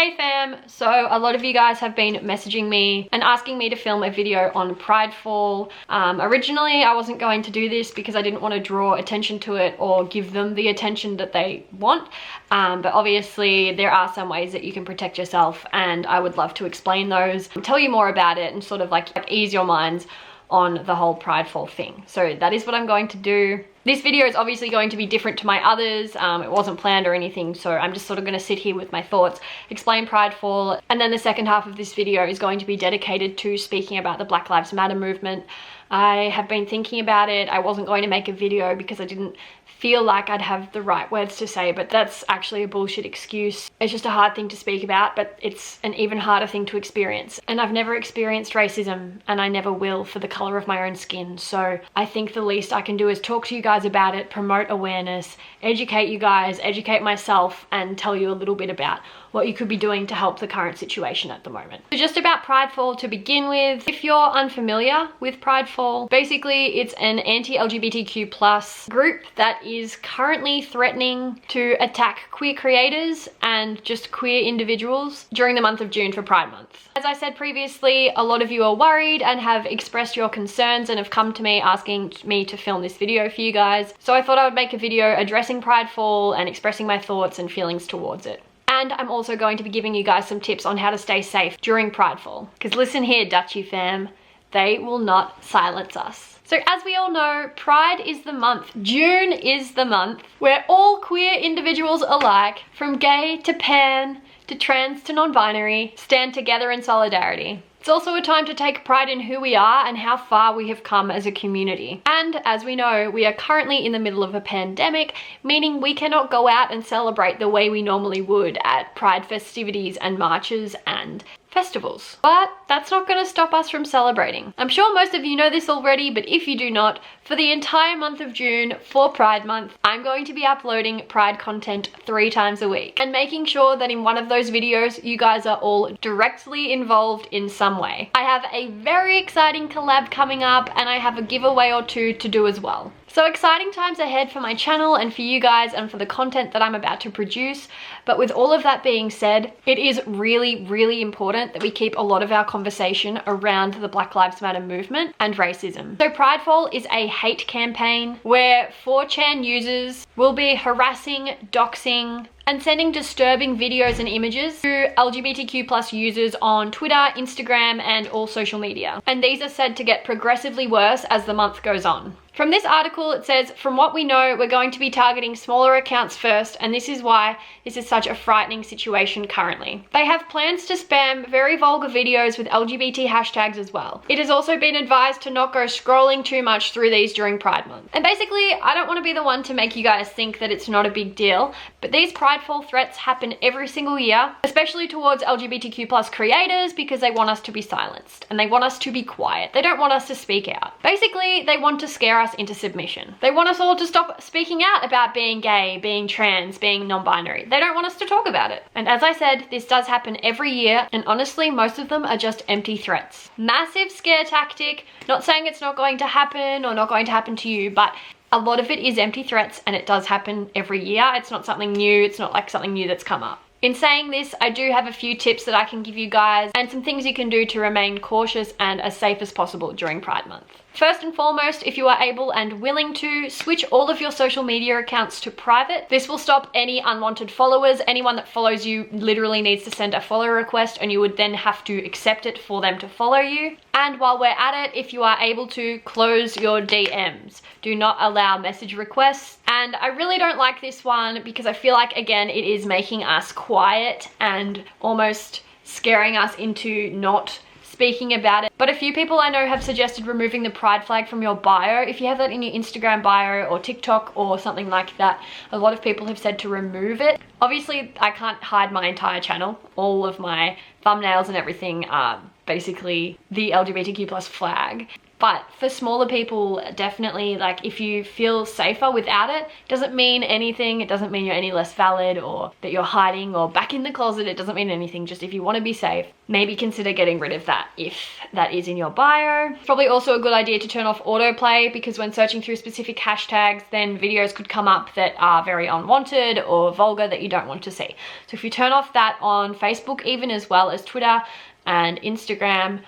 Hey fam, so a lot of you guys have been messaging me and asking me to film a video on Pridefall. Originally I wasn't going to do this because I didn't want to draw attention to it or give them the attention that they want, but obviously there are some ways that you can protect yourself and I would love to explain those, tell you more about it and sort of like ease your minds on the whole Pridefall thing. So that is what I'm going to do. This video is obviously going to be different to my others. It wasn't planned or anything, so I'm just sort of going to sit here with my thoughts, explain Pridefall, and then the second half of this video is going to be dedicated to speaking about the Black Lives Matter movement. I have been thinking about it. I wasn't going to make a video because I didn't feel like I'd have the right words to say, but that's actually a bullshit excuse. It's just a hard thing to speak about, but it's an even harder thing to experience. And I've never experienced racism, and I never will for the color of my own skin. So I think the least I can do is talk to you guys about it, promote awareness, educate you guys, educate myself, and tell you a little bit about what you could be doing to help the current situation at the moment. So just about Pridefall to begin with, if you're unfamiliar with Pridefall, basically it's an anti-LGBTQ+ group that is currently threatening to attack queer creators and just queer individuals during the month of June for Pride Month. As I said previously, a lot of you are worried and have expressed your concerns and have come to me asking me to film this video for you guys. So I thought I would make a video addressing Pridefall and expressing my thoughts and feelings towards it. And I'm also going to be giving you guys some tips on how to stay safe during Pridefall. Because listen here, Dutchie fam, they will not silence us. So as we all know, Pride is the month, June is the month, where all queer individuals alike, from gay to pan, to trans to non-binary, stand together in solidarity. It's also a time to take pride in who we are and how far we have come as a community. And as we know, we are currently in the middle of a pandemic, meaning we cannot go out and celebrate the way we normally would at Pride festivities and marches and festivals. But that's not going to stop us from celebrating. I'm sure most of you know this already, but if you do not, for the entire month of June for Pride Month, I'm going to be uploading Pride content 3 times a week and making sure that in one of those videos you guys are all directly involved in some way. I have a very exciting collab coming up and I have a giveaway or 2 to do as well. So exciting times ahead for my channel and for you guys and for the content that I'm about to produce. But with all of that being said, it is really, really important that we keep a lot of our conversation around the Black Lives Matter movement and racism. So Pridefall is a hate campaign where 4chan users will be harassing, doxing, and sending disturbing videos and images to LGBTQ+ users on Twitter, Instagram, and all social media. And these are said to get progressively worse as the month goes on. From this article, it says, from what we know, we're going to be targeting smaller accounts first, and this is why this is such a frightening situation currently. They have plans to spam very vulgar videos with LGBT hashtags as well. It has also been advised to not go scrolling too much through these during Pride Month. And basically, I don't want to be the one to make you guys think that it's not a big deal, but these Pridefall threats happen every single year, especially towards LGBTQ+ creators, because they want us to be silenced and they want us to be quiet. They don't want us to speak out. Basically, they want to scare us into submission. They want us all to stop speaking out about being gay, being trans, being non-binary. They don't want us to talk about it. And as I said, this does happen every year, and honestly, most of them are just empty threats. Massive scare tactic, not saying it's not going to happen or not going to happen to you, but a lot of it is empty threats and it does happen every year. It's not something new, it's not like something new that's come up. In saying this, I do have a few tips that I can give you guys and some things you can do to remain cautious and as safe as possible during Pride Month. First and foremost, if you are able and willing to, switch all of your social media accounts to private. This will stop any unwanted followers. Anyone that follows you literally needs to send a follow request and you would then have to accept it for them to follow you. And while we're at it, if you are able to, close your DMs. Do not allow message requests. And I really don't like this one because I feel like, again, it is making us quiet and almost scaring us into not speaking about it. But a few people I know have suggested removing the pride flag from your bio. If you have that in your Instagram bio or TikTok or something like that, a lot of people have said to remove it. Obviously, I can't hide my entire channel. All of my thumbnails and everything are basically the LGBTQ+ flag. But for smaller people, definitely, like, if you feel safer without it, doesn't mean anything. It doesn't mean you're any less valid or that you're hiding or back in the closet. It doesn't mean anything. Just if you want to be safe, maybe consider getting rid of that if that is in your bio. Probably also a good idea to turn off autoplay, because when searching through specific hashtags, then videos could come up that are very unwanted or vulgar that you don't want to see. So if you turn off that on Facebook, even as well as Twitter and Instagram,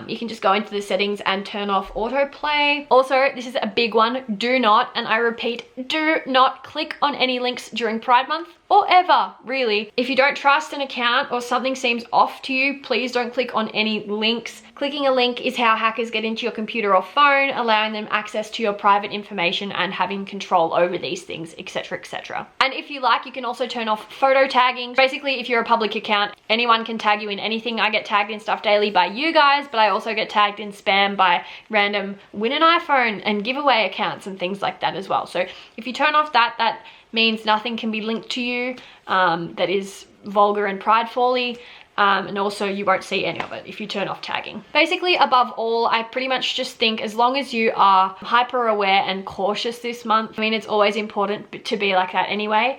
you can just go into the settings and turn off autoplay. Also, this is a big one. Do not, and I repeat, do not click on any links during Pride Month, or ever, really. If you don't trust an account or something seems off to you, please don't click on any links. Clicking a link is how hackers get into your computer or phone, allowing them access to your private information and having control over these things, etc, etc. And if you like, you can also turn off photo tagging. Basically, if you're a public account, anyone can tag you in anything. I get tagged in stuff daily by you guys, but I also get tagged in spam by random win an iPhone and giveaway accounts and things like that as well. So if you turn off that, that means nothing can be linked to you that is vulgar and prideful-y. And also you won't see any of it if you turn off tagging. Basically, above all, I pretty much just think as long as you are hyper aware and cautious this month, I mean, it's always important to be like that anyway.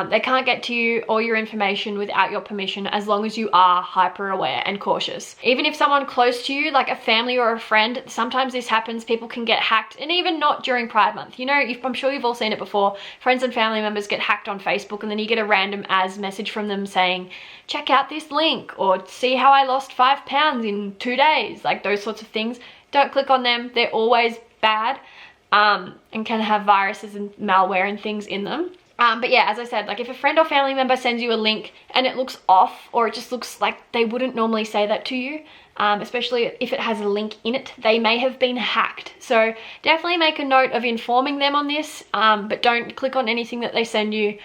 They can't get to you or your information without your permission, as long as you are hyper aware and cautious. Even if someone close to you, like a family or a friend, sometimes this happens, people can get hacked, and even not during Pride Month. You know, I'm sure you've all seen it before. Friends and family members get hacked on Facebook, and then you get a random as message from them saying, check out this link, or see how I lost 5 pounds in 2 days, like those sorts of things. Don't click on them. They're always bad and can have viruses and malware and things in them. But yeah, as I said, like if a friend or family member sends you a link and it looks off, or it just looks like they wouldn't normally say that to you, especially if it has a link in it, they may have been hacked. So definitely make a note of informing them on this, but don't click on anything that they send you.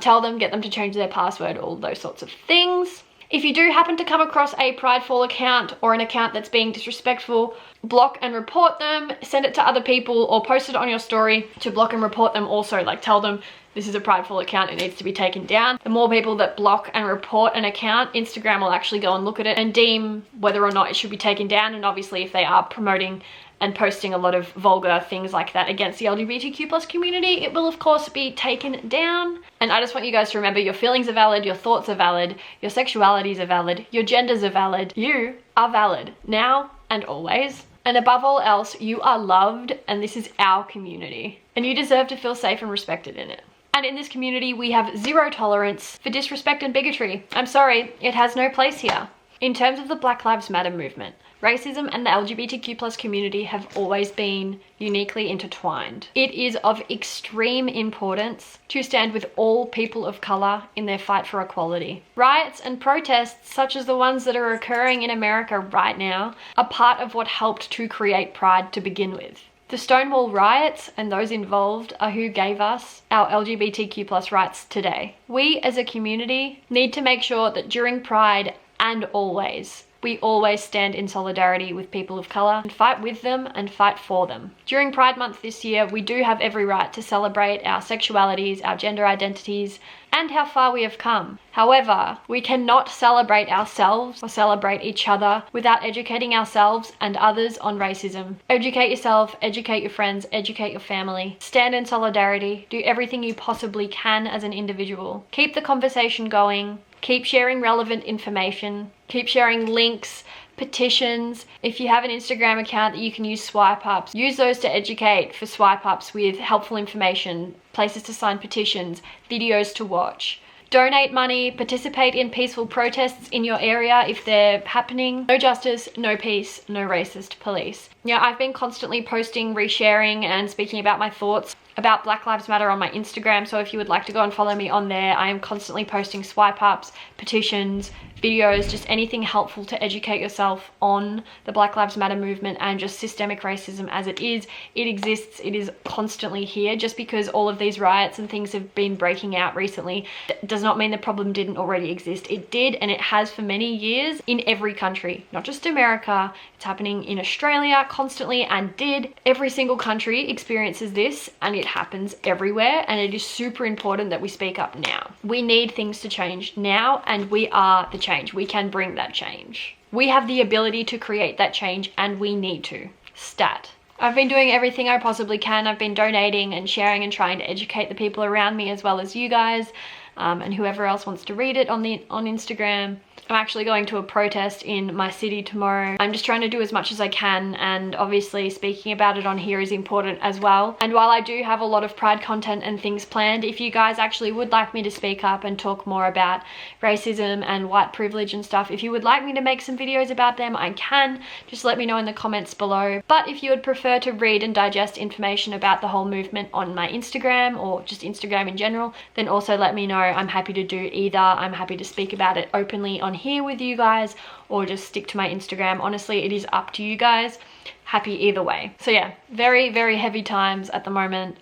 Tell them, get them to change their password, all those sorts of things. If you do happen to come across a prideful account or an account that's being disrespectful, block and report them, send it to other people, or post it on your story to block and report them also. Like, tell them this is a prideful account, it needs to be taken down. The more people that block and report an account, Instagram will actually go and look at it and deem whether or not it should be taken down. And obviously if they are promoting and posting a lot of vulgar things like that against the LGBTQ+ community, it will of course be taken down. And I just want you guys to remember, your feelings are valid, your thoughts are valid, your sexualities are valid, your genders are valid. You are valid now and always. And above all else, you are loved, and this is our community, and you deserve to feel safe and respected in it. And in this community, we have zero tolerance for disrespect and bigotry. I'm sorry, it has no place here. In terms of the Black Lives Matter movement, racism and the LGBTQ+ community have always been uniquely intertwined. It is of extreme importance to stand with all people of color in their fight for equality. Riots and protests, such as the ones that are occurring in America right now, are part of what helped to create Pride to begin with. The Stonewall riots and those involved are who gave us our LGBTQ+ rights today. We as a community need to make sure that during Pride and always, we always stand in solidarity with people of colour and fight with them and fight for them. During Pride Month this year, we do have every right to celebrate our sexualities, our gender identities, and how far we have come. However, we cannot celebrate ourselves or celebrate each other without educating ourselves and others on racism. Educate yourself, educate your friends, educate your family. Stand in solidarity. Do everything you possibly can as an individual. Keep the conversation going. Keep sharing relevant information. Keep sharing links, petitions. If you have an Instagram account that you can use swipe ups, use those to educate for swipe ups with helpful information, places to sign petitions, videos to watch. Donate money, participate in peaceful protests in your area if they're happening. No justice, no peace, no racist police. Yeah, I've been constantly posting, resharing, and speaking about my thoughts about Black Lives Matter on my Instagram, so if you would like to go and follow me on there, I am constantly posting swipe ups, petitions, videos, just anything helpful to educate yourself on the Black Lives Matter movement and just systemic racism as it is. It exists, it is constantly here. Just because all of these riots and things have been breaking out recently does not mean the problem didn't already exist. It did, and it has for many years in every country, not just America. It's happening in Australia constantly, and did. Every single country experiences this, and it happens everywhere, and it is super important that we speak up now. We need things to change now, and we are the change. We can bring that change. We have the ability to create that change, and we need to. stat. I've been doing everything I possibly can. I've been donating and sharing and trying to educate the people around me as well as you guys, and whoever else wants to read it on Instagram. I'm actually going to a protest in my city tomorrow. I'm just trying to do as much as I can, and obviously speaking about it on here is important as well. And while I do have a lot of Pride content and things planned, if you guys actually would like me to speak up and talk more about racism and white privilege and stuff, if you would like me to make some videos about them, I can. Just let me know in the comments below. But if you would prefer to read and digest information about the whole movement on my Instagram, or just Instagram in general, then also let me know. I'm happy to do either. I'm happy to speak about it openly on here with you guys, or just stick to my Instagram. Honestly, it is up to you guys. Happy either way. So yeah, very, very heavy times at the moment,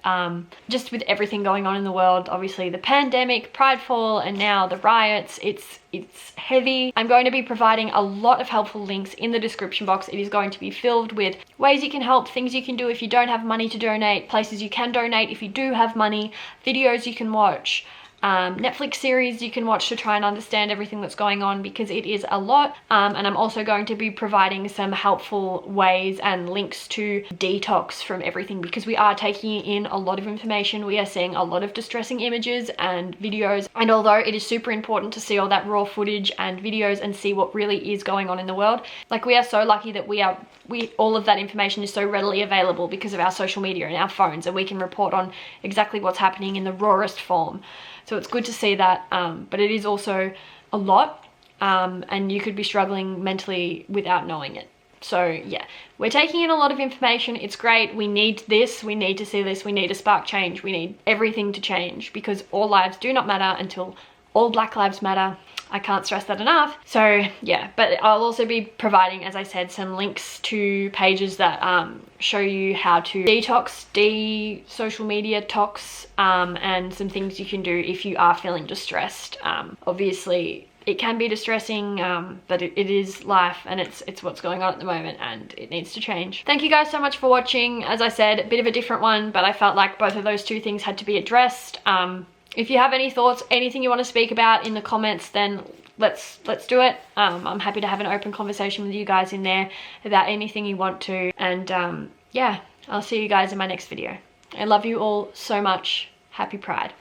just with everything going on in the world. Obviously the pandemic, Pridefall, and now the riots. It's heavy. I'm going to be providing a lot of helpful links in the description box. It is going to be filled with ways you can help, things you can do if you don't have money to donate, places you can donate if you do have money, videos you can watch, Netflix series you can watch to try and understand everything that's going on, because it is a lot. And I'm also going to be providing some helpful ways and links to detox from everything, because we are taking in a lot of information. We are seeing a lot of distressing images and videos, and although it is super important to see all that raw footage and videos and see what really is going on in the world, like, we are so lucky that all of that information is so readily available because of our social media and our phones, and we can report on exactly what's happening in the rawest form. So it's good to see that, but it is also a lot, and you could be struggling mentally without knowing it. So yeah, we're taking in a lot of information. It's great. We need this. We need to see this. We need to spark change. We need everything to change, because all lives do not matter until all Black lives matter. I can't stress that enough. So yeah, but I'll also be providing, as I said, some links to pages that show you how to detox, social media tox, and some things you can do if you are feeling distressed. Obviously it can be distressing, but it is life, and it's what's going on at the moment, and it needs to change. Thank you guys so much for watching. As I said, a bit of a different one, but I felt like both of those two things had to be addressed. If you have any thoughts, anything you want to speak about in the comments, then let's do it. I'm happy to have an open conversation with you guys in there about anything you want to. And yeah, I'll see you guys in my next video. I love you all so much. Happy Pride.